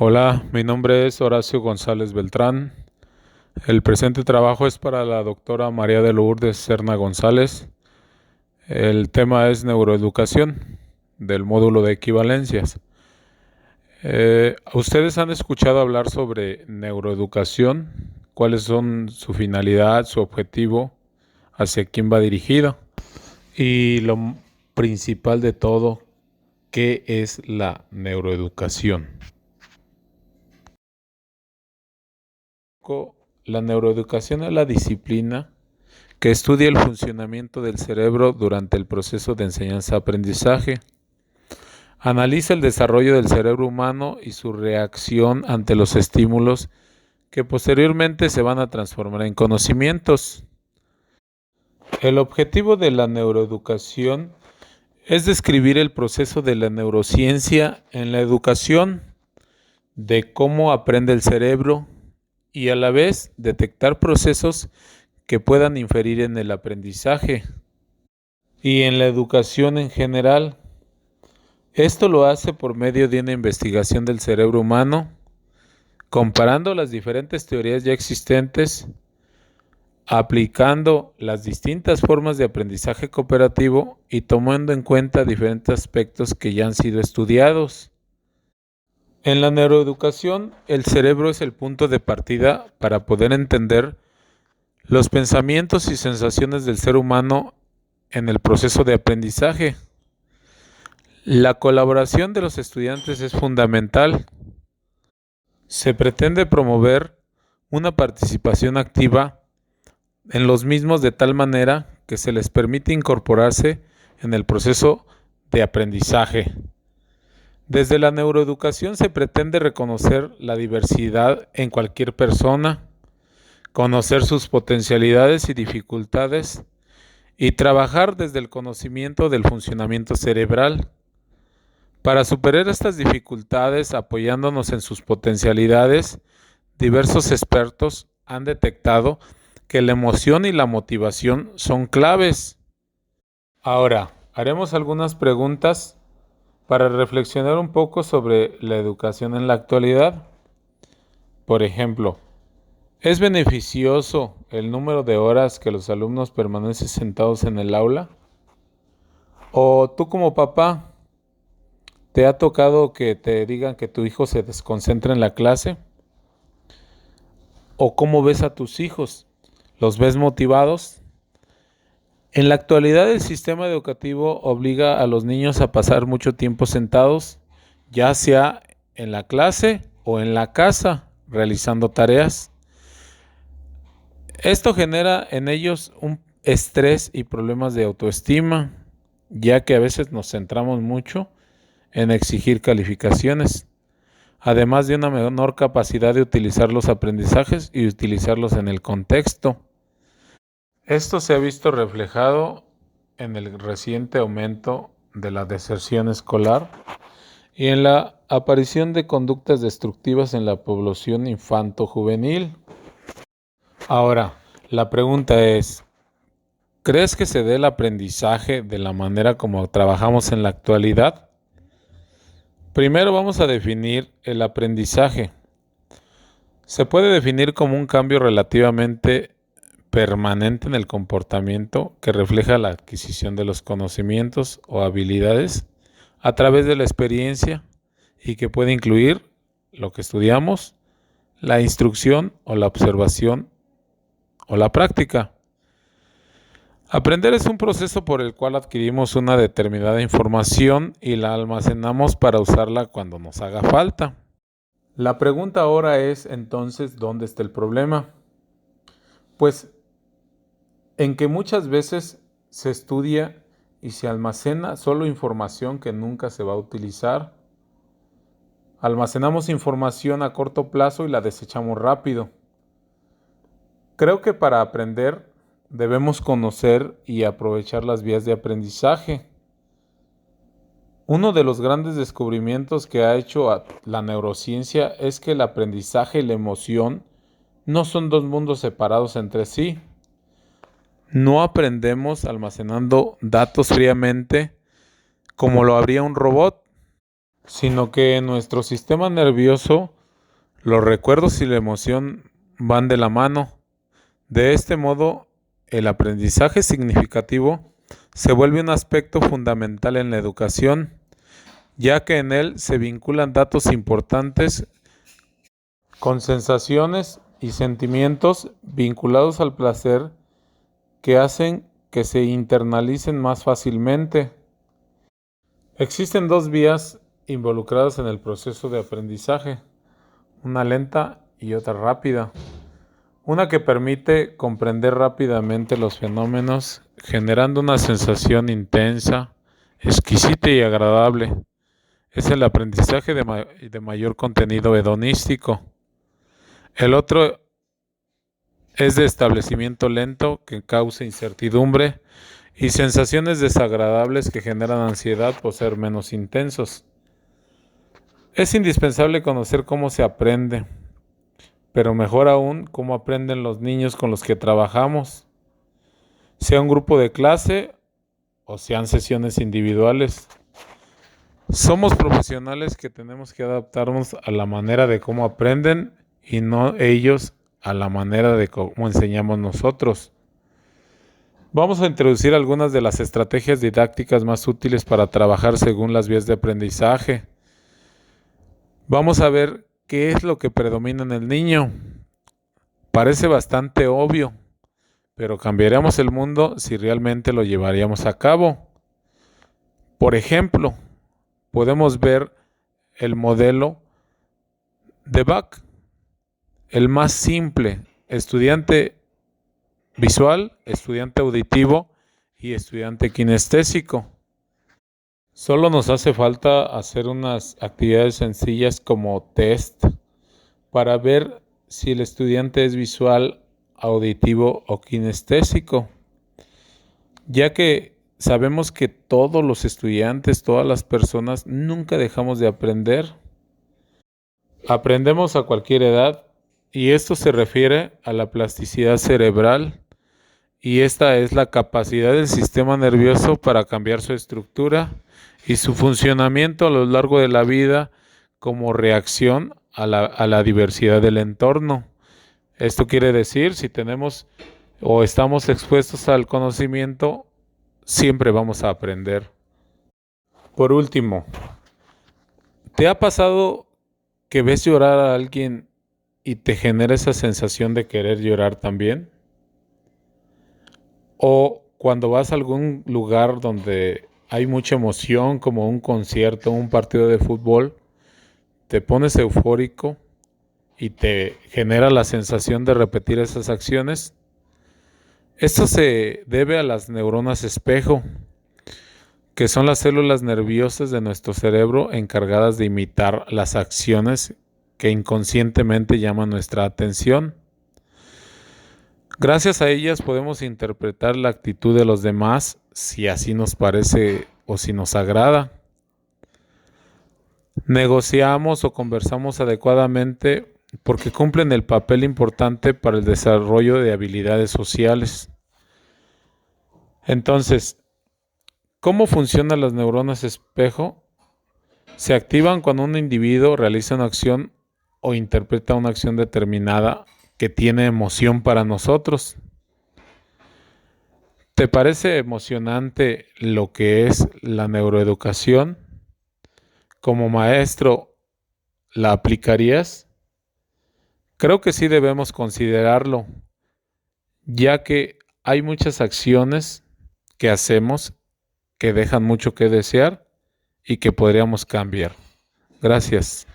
Hola, mi nombre es Horacio González Beltrán. El presente trabajo es para la doctora María de Lourdes Serna González. El tema es neuroeducación del módulo de equivalencias. ¿Ustedes han escuchado hablar sobre neuroeducación? ¿Cuáles son su finalidad, su objetivo, hacia quién va dirigido? Y lo principal de todo, ¿qué es la neuroeducación? La neuroeducación es la disciplina que estudia el funcionamiento del cerebro durante el proceso de enseñanza-aprendizaje. Analiza el desarrollo del cerebro humano y su reacción ante los estímulos que posteriormente se van a transformar en conocimientos. El objetivo de la neuroeducación es describir el proceso de la neurociencia en la educación, de cómo aprende el cerebro y a la vez detectar procesos que puedan inferir en el aprendizaje y en la educación en general. Esto lo hace por medio de una investigación del cerebro humano, comparando las diferentes teorías ya existentes, aplicando las distintas formas de aprendizaje cooperativo y tomando en cuenta diferentes aspectos que ya han sido estudiados. En la neuroeducación, el cerebro es el punto de partida para poder entender los pensamientos y sensaciones del ser humano en el proceso de aprendizaje. La colaboración de los estudiantes es fundamental. Se pretende promover una participación activa en los mismos de tal manera que se les permite incorporarse en el proceso de aprendizaje. Desde la neuroeducación se pretende reconocer la diversidad en cualquier persona, conocer sus potencialidades y dificultades y trabajar desde el conocimiento del funcionamiento cerebral. Para superar estas dificultades, apoyándonos en sus potencialidades, diversos expertos han detectado que la emoción y la motivación son claves. Ahora, haremos algunas preguntas para reflexionar un poco sobre la educación en la actualidad. Por ejemplo, ¿es beneficioso el número de horas que los alumnos permanecen sentados en el aula? ¿O tú como papá, te ha tocado que te digan que tu hijo se desconcentra en la clase? ¿O cómo ves a tus hijos? ¿Los ves motivados? En la actualidad el sistema educativo obliga a los niños a pasar mucho tiempo sentados, ya sea en la clase o en la casa, realizando tareas. Esto genera en ellos un estrés y problemas de autoestima, ya que a veces nos centramos mucho en exigir calificaciones, además de una menor capacidad de utilizar los aprendizajes y utilizarlos en el contexto. Esto se ha visto reflejado en el reciente aumento de la deserción escolar y en la aparición de conductas destructivas en la población infanto-juvenil. Ahora, la pregunta es, ¿crees que se dé el aprendizaje de la manera como trabajamos en la actualidad? Primero vamos a definir el aprendizaje. Se puede definir como un cambio relativamente permanente en el comportamiento que refleja la adquisición de los conocimientos o habilidades a través de la experiencia y que puede incluir lo que estudiamos, la instrucción o la observación o la práctica. Aprender es un proceso por el cual adquirimos una determinada información y la almacenamos para usarla cuando nos haga falta. La pregunta ahora es entonces, ¿dónde está el problema? Pues en que muchas veces se estudia y se almacena solo información que nunca se va a utilizar. Almacenamos información a corto plazo y la desechamos rápido. Creo que para aprender debemos conocer y aprovechar las vías de aprendizaje. Uno de los grandes descubrimientos que ha hecho la neurociencia es que el aprendizaje y la emoción no son dos mundos separados entre sí. No aprendemos almacenando datos fríamente como lo haría un robot. sino que en nuestro sistema nervioso los recuerdos y la emoción van de la mano. De este modo, el aprendizaje significativo se vuelve un aspecto fundamental en la educación, ya que en él se vinculan datos importantes con sensaciones y sentimientos vinculados al placer que hacen que se internalicen más fácilmente. Existen dos vías involucradas en el proceso de aprendizaje, una lenta y otra rápida. Una que permite comprender rápidamente los fenómenos, generando una sensación intensa, exquisita y agradable. Es el aprendizaje de mayor contenido hedonístico. El otro es de establecimiento lento que causa incertidumbre y sensaciones desagradables que generan ansiedad por ser menos intensos. Es indispensable conocer cómo se aprende, pero mejor aún cómo aprenden los niños con los que trabajamos, sea un grupo de clase o sean sesiones individuales. Somos profesionales que tenemos que adaptarnos a la manera de cómo aprenden y no ellos a la manera de cómo enseñamos nosotros. Vamos a introducir algunas de las estrategias didácticas más útiles para trabajar según las vías de aprendizaje. Vamos a ver qué es lo que predomina en el niño. Parece bastante obvio, pero cambiaríamos el mundo si realmente lo llevaríamos a cabo. Por ejemplo, podemos ver el modelo de Bach, el más simple: estudiante visual, estudiante auditivo y estudiante kinestésico. Solo nos hace falta hacer unas actividades sencillas como test para ver si el estudiante es visual, auditivo o kinestésico, ya que sabemos que todos los estudiantes, todas las personas, nunca dejamos de aprender. Aprendemos a cualquier edad y esto se refiere a la plasticidad cerebral, y esta es la capacidad del sistema nervioso para cambiar su estructura y su funcionamiento a lo largo de la vida como reacción a la diversidad del entorno. Esto quiere decir, si tenemos o estamos expuestos al conocimiento, siempre vamos a aprender. Por último, ¿te ha pasado que ves llorar a alguien y te genera esa sensación de querer llorar también? O cuando vas a algún lugar donde hay mucha emoción, como un concierto, un partido de fútbol, te pones eufórico y te genera la sensación de repetir esas acciones. Esto se debe a las neuronas espejo, que son las células nerviosas de nuestro cerebro encargadas de imitar las acciones que inconscientemente llaman nuestra atención. Gracias a ellas podemos interpretar la actitud de los demás, si así nos parece o si nos agrada. Negociamos o conversamos adecuadamente porque cumplen el papel importante para el desarrollo de habilidades sociales. Entonces, ¿cómo funcionan las neuronas espejo? Se activan cuando un individuo realiza una acción o interpreta una acción determinada que tiene emoción para nosotros. ¿Te parece emocionante lo que es la neuroeducación? Como maestro, ¿la aplicarías? Creo que sí debemos considerarlo, ya que hay muchas acciones que hacemos que dejan mucho que desear y que podríamos cambiar. Gracias.